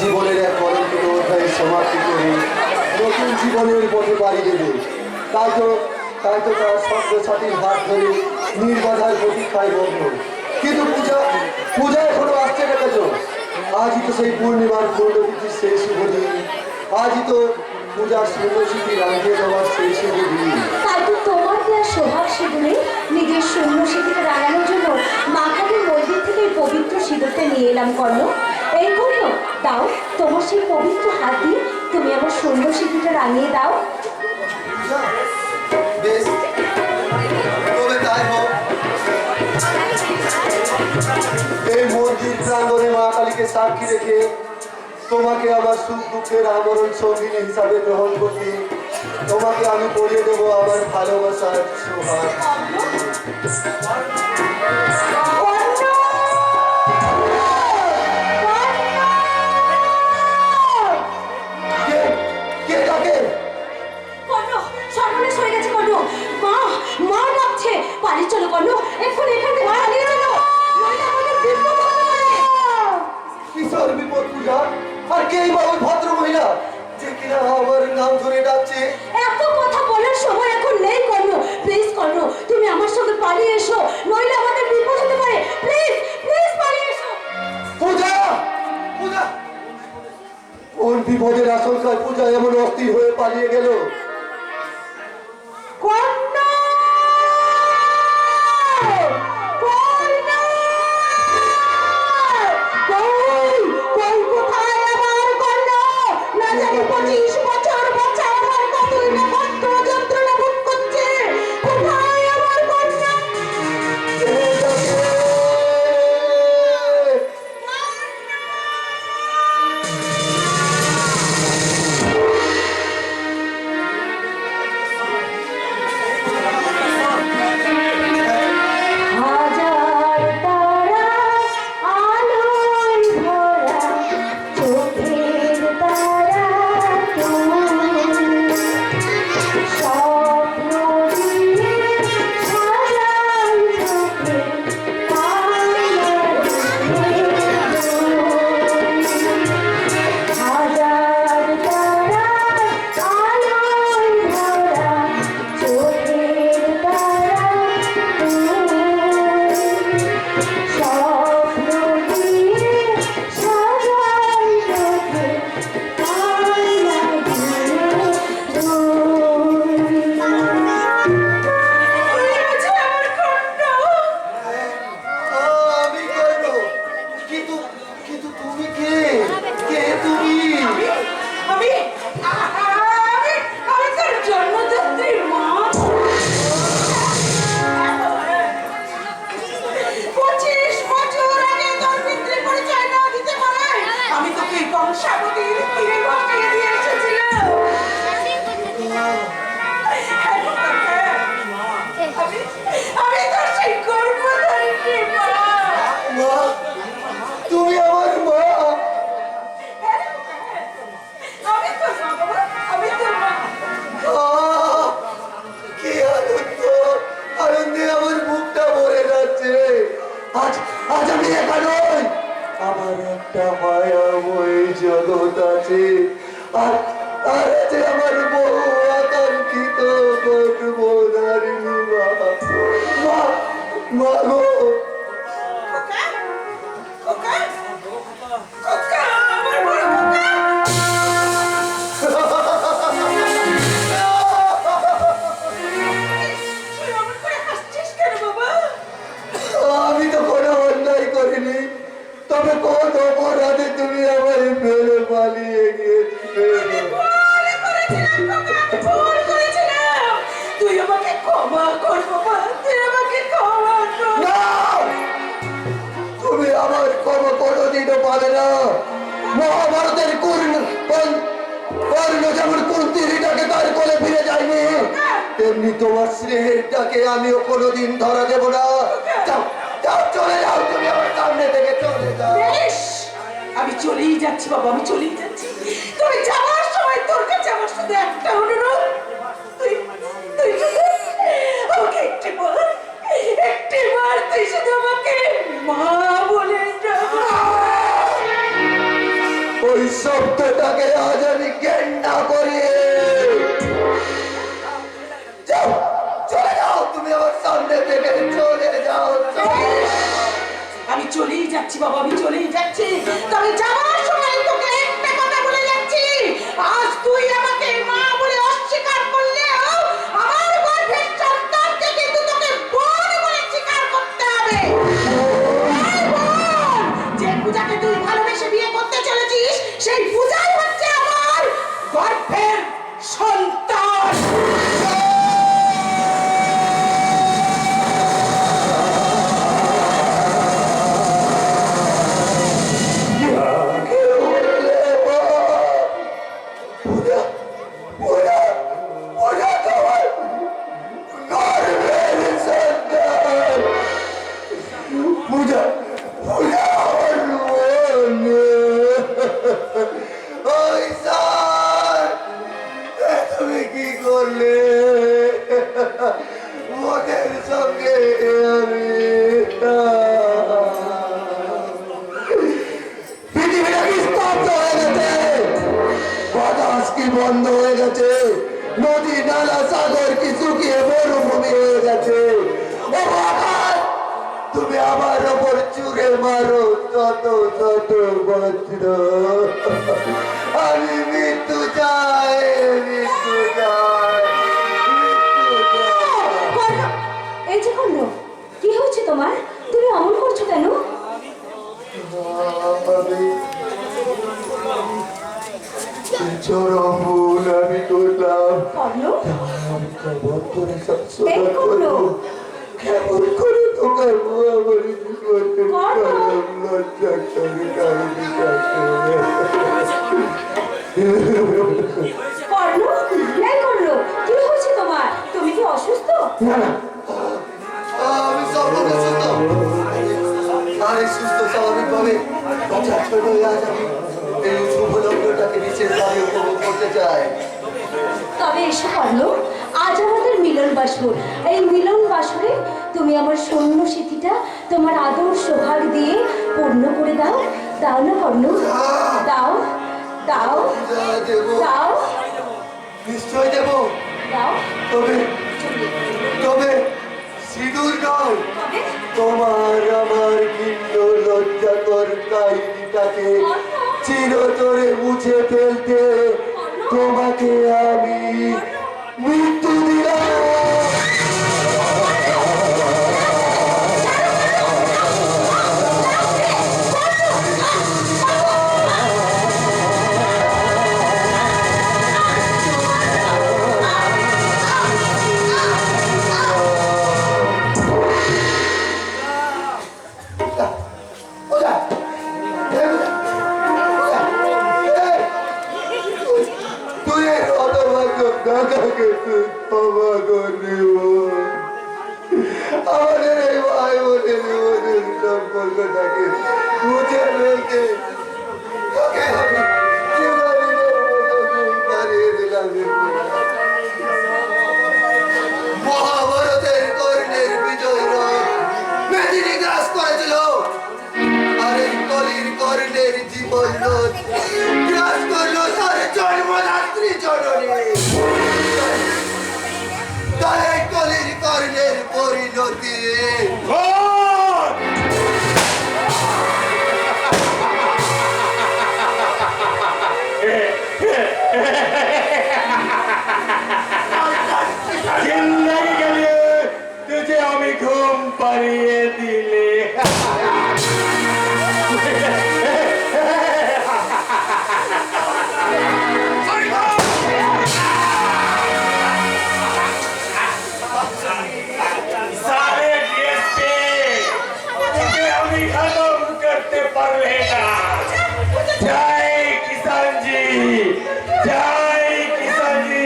জীবনের এক কলঙ্কিত অধ্যায়ের সমাপ্তি করে নতুন জীবনের পথে পাড়ি দেবে। তাই তো তার সভ্যসাথীর হাত ধরে নির্বাধার প্রতীক্ষায় বন্ধ। কিন্তু পূজা এখনো আসছে না কেন? আজই তো সেই পূর্ণিমার পূর্ণতিথির সেই শুভ দিন। আজই তো পূজার শূন্যস্মৃতি রাঙিয়ে দেওয়ার সেই শুভ দিন। তাই তো তোমার দেওয়া সোহাগ সিঁদুরে নিজের শূন্যস্মৃতিকে রাঙানোর জন্য মা কালীর মন্দির থেকে এই পবিত্র সিঁদুরটা নিয়ে এলাম। কর্ণ, এই কর্ণ, দাও তোমার সেই পবিত্র হাত দিয়ে তুমি আমার শূন্যস্মৃতিটা রাঙিয়ে দাও। বেশ, তবে তাই হোক। এই মন্দির প্রাঙ্গণে মা কালীকে সাক্ষী রেখে তোমাকে আমার সুখ দুঃখের আমরণ সঙ্গিনী হিসাবে গ্রহণ করতে তোমাকে আমি পড়িয়ে দেবো আমার ভালোবাসার সোহাগ। চলো কর্ণ, এখন এখান থেকে পালিয়ে চলো, নইলে আমাদের বিপদ হতে পারে। কিসের বিপদ পূজা? আর কেই বা ওই ভদ্র মহিলা যে কিনা আমার নাম ধরে ডাকছে? এত কথা বলার সময় এখন নেই কর্ণ। প্লিজ কর্ণ, তুমি আমার সঙ্গে পালিয়ে এসো, নইলে আমাদের বিপদ হতে পারে। প্লিজ প্লিজ পালিয়ে এসো। পূজা, পূজা, কোন বিপদের আশঙ্কায় পূজা এমন অস্থির হয়ে পালিয়ে গেল? কর্ণ, না জানি 25 বছর বাচ্চা আমার কতই না কষ্ট যন্ত্রণা ভোগ করছে। কোথায় আমার কন্যা? হাজার তারা আলোয় ভরা চোখের তারা স্বপ্ন দিয়ে সাজাই চোখে হাজার তারা আলোয় ভরা চোখের তারা স্বপ্ন দিয়ে সাজাই চোখে আমি কেন? কিন্তু কিন্তু তুমি কে? কে তুমি? আমি তোর জন্মদাত্রীর মা। 25 বছর আগে তোর পিতৃ পরিচয় না দিতে পারে আমি তোকে বংশাবলীর তীরে বসিয়ে দিয়ে এসেছিলাম। আমি তোর সেই গর্ভধারিণী মা। মা, তুমি আমার মা। আমি তোর মা বাবা, আমি তোর মা। কি আনন্দ! আনন্দে আমার বুকটা ভরে যাচ্ছে। আজ আজ আমি একা নই, আমার একটা মায়াময় জগৎ আছে। আর আর আছে আমার বহু আকাঙ্ক্ষিত গর্ভধারিণী মা। মা, মা গো! খোকা, খোকা, খোকা, আমার বড় খোকা। তুই অমন করে হাসছিস কেন বাবা? আমি তো কোনো অন্যায় করিনি, তবে কোন অপরাধে তুমি আমায় ফেলে পালিয়ে গিয়েছিলে? ভুল করেছিলাম খোকা, আমি ভুল করেছিলাম। তুই আমাকে ক্ষমা কর বাবা, তুই আমাকে ক্ষমা কর। না! তুমি আমার ক্ষমা কোনোদিনও পাবে না। মহাভারতের কর্ণ যেমন কুন্তিটাকে তার কোলে ফিরে যায়নি, তেমনি তোমার স্নেহের ডাকে আমিও কোনোদিন ধরা দেব না। যাও, যাও, চলে যাও, তুমি আমার সামনে থেকে চলে যাও। বেশ, আমি চলেই যাচ্ছি বাবা, আমি চলেই যাচ্ছি। তুমি যাওয়ার সময় তোর কাছে আমার শুধু একটা অনুরোধ, তুই তুই শুধু আমাকে একটিবার তুই শুধু আমাকে মা বলে ডাক। ওই শব্দটাকে আজ আমি ঘেন্না করি। যাও, চলে যাও, তুমি আমার সামনে থেকে চলে যাও। আমি চলেই যাচ্ছি বাবা, আমি চলেই যাচ্ছি। তবে যাওয়ার সময় তোকে একটা কথা বলে যাচ্ছি, আজ তুই আমাকে মা বলে অস্বীকার করলেও আমার গর্ভের সন্তানকে কিন্তু তোকে বোন বলে স্বীকার করতে হবে। এই বোন, যে পূজাকে তুই ভালোবেসে বিয়ে করতে চলেছিস, সেই পূজাই হচ্ছে আমার গর্ভের সন্তান। তুমি কি করলে মোদের সঙ্গে? আমি পৃথিবীটা কি স্তব্ধ হয়ে গেছে, বাতাস কি বন্ধ হয়ে গেছে, নদী নালা সাগর কি শুকিয়ে মরুভূমি হয়ে গেছে। ও বাতাস, তুমি আমার ওপর চুরে মারো যত যত বজ্র। আমি মৃত্যু চাই, মৃত্যু চাই, মৃত্যু চাই। এই যে কর্ণ, কি হচ্ছে তোমার? তুমি অমন করছো কেন? চরম ভুল আমি করলাম। কর্ণ, আমি কেমন করে সব এই শোধন করলো। করবো? কেমন করে তোমার মহামারী জীবনে করলো। লজ্জা করে কারণে কর্ণ, এই কর্ণ, কি হচ্ছে তোমার? তুমি কি অসুস্থ? না না, আমি সম্পূর্ণ সুস্থ। আরে সুস্থ স্বাভাবিকভাবে বাচ্চা ছোট হয়ে আজ আমি এই শুভ লগ্নটাকে বিশেষভাবে উপভোগ করতে চাই। তবে এসো কর্ণ, আজ আমাদের মিলন বাসর। এই মিলন বাসরে তুমি আমার সৈন্য স্মৃতিটা তোমার আদর সোহাগ দিয়ে পূর্ণ করে দাও। দাও না কর্ণ, দাও দাও যা দেবো, দাও নিশ্চয় দেবো। দাও। তবে তবে সিঁদুর নয়, তবে তোমার আমার ভিন্ন লজ্জাকর কাহিনীটাকে চিরতরে মুছে ফেলতে তোমাকে আমি মৃত্যু দিলাম। ওটা, এই ওটা, ওটা, এই, তুই এই হতভাগ্য কাকাকে তুই ক্ষমা করে বল। আমাদের এই ভাই বোনের জীবনের সম্পর্কটাকে মুছে ফেলতে তোকে আমি চিরদিনের মতো হারিয়ে দিলাম। মহাভারতের কর্ণের বিজয় রথ মেদিনী গ্রাস করেছিল, আর এই কলির কর্ণের জীবন রথ গ্রাস করলো তার জন্মদাত্রী জননী। তাই এই কলির কর্ণের পরিণতি जिंदगी के लिए तुझे अभी घूम पारिए दिले सारे देश पे तुझे अभी खत्म करते पर लेगा। जय किसान जी, जय किसान जी।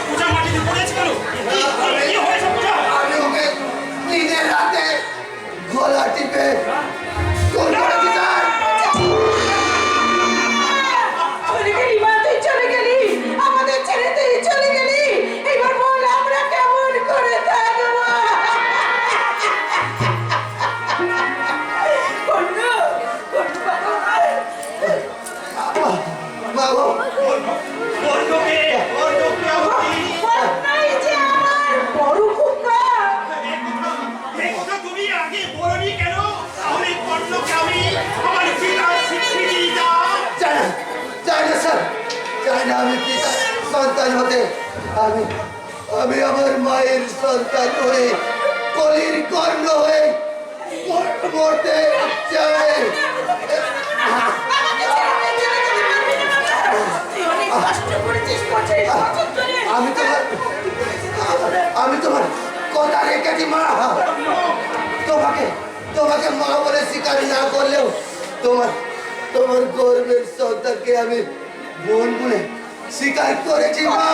পূজা মাটিতে পড়েছে। মা গো বর্ণকে আমি বন্যাই যে আমার বড় খোকা। এই কথা তুমি আগে বলনি কেন? তাহলে বর্ণকে আমি আমার পিতার স্বীকৃতি দাও। চাই না স্যার, চাই না আমি পিতার সন্তান হতে। আমি আমার মায়ের সন্তান হয়ে কলির কর্ণ হয়ে মরতে চাই। আমাকে ছেড়ে দে, চলে যেতে পারবি না বাবা। তুই অনেক কষ্ট করেছিস 25 বছর ধরে। আমি তোমার কথা রেখেছি মা। তোমাকে মা বলে স্বীকার না করলেও তোমার গর্বের সন্তানকে আমি বোন বলে স্বীকার করেছি মা।